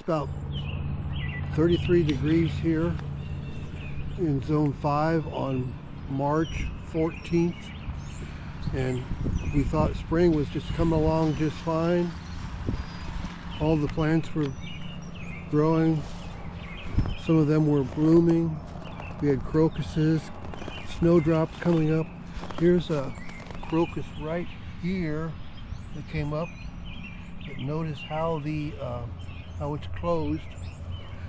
about 33 degrees here in zone 5 on March 14th, and we thought spring was just coming along just fine. All the plants were growing, some of them were blooming. We had crocuses, snowdrops coming up. Here's a crocus right here that came up. But notice how how it's closed,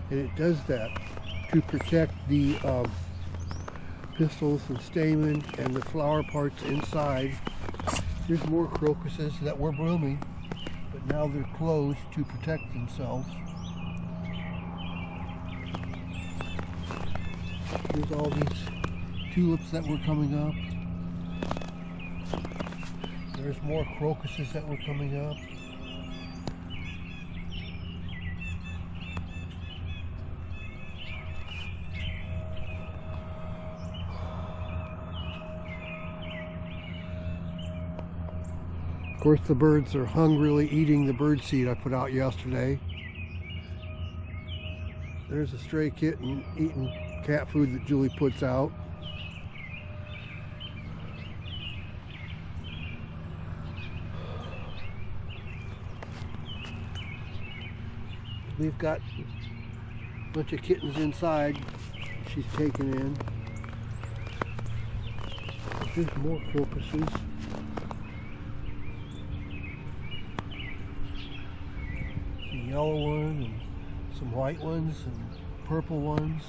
and it does that to protect the pistils and stamen and the flower parts inside. Here's more crocuses that were blooming, but now they're closed to protect themselves. Here's all these tulips that were coming up. There's more crocuses that were coming up. Of course, the birds are hungrily eating the bird seed I put out yesterday. There's a stray kitten eating cat food that Julie puts out. We've got a bunch of kittens inside she's taken in. There's more crocuses. A yellow one and some white ones and purple ones.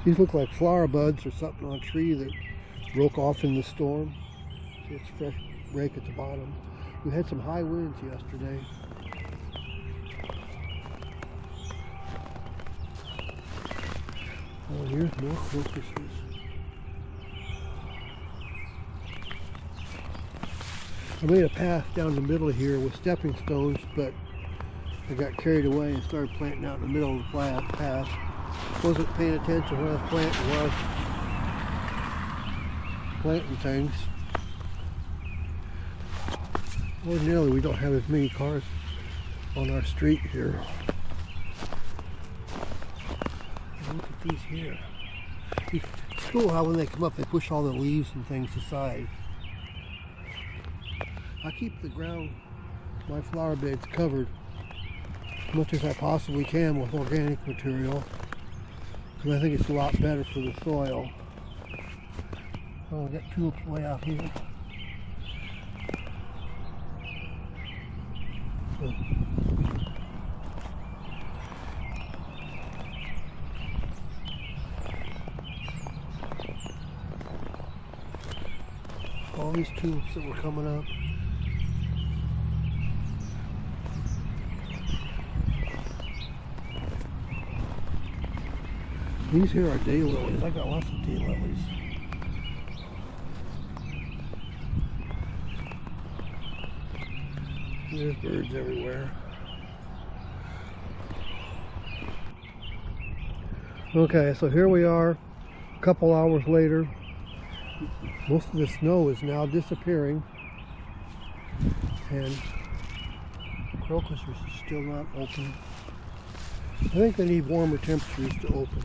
These look like flower buds or something on a tree that broke off in the storm. See, it's fresh rake at the bottom. We had some high winds yesterday. Oh, here's more crocuses. I made a path down the middle here with stepping stones, but I got carried away and started planting out in the middle of the path. Wasn't paying attention when I was planting things. Ordinarily, we don't have as many cars on our street here. Look at these here. It's cool how when they come up, they push all the leaves and things aside. I keep the ground, my flower beds covered as much as I possibly can with organic material, because I think it's a lot better for the soil. Oh, I got tulips way out here. All these tulips that were coming up. These here are daylilies. I got lots of daylilies. There's birds everywhere. Okay, so here we are, a couple hours later. Most of the snow is now disappearing, and crocuses are still not open. I think they need warmer temperatures to open.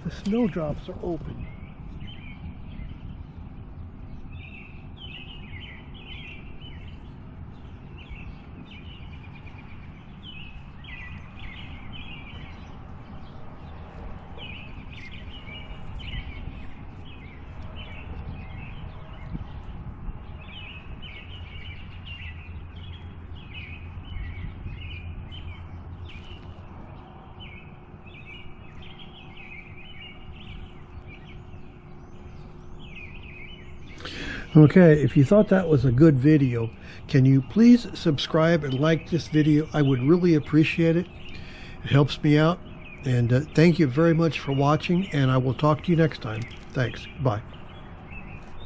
The snowdrops are open. Okay, if you thought that was a good video, can you please subscribe and like this video? I would really appreciate it. It helps me out. And thank you very much for watching, and I will talk to you next time. Thanks. Bye.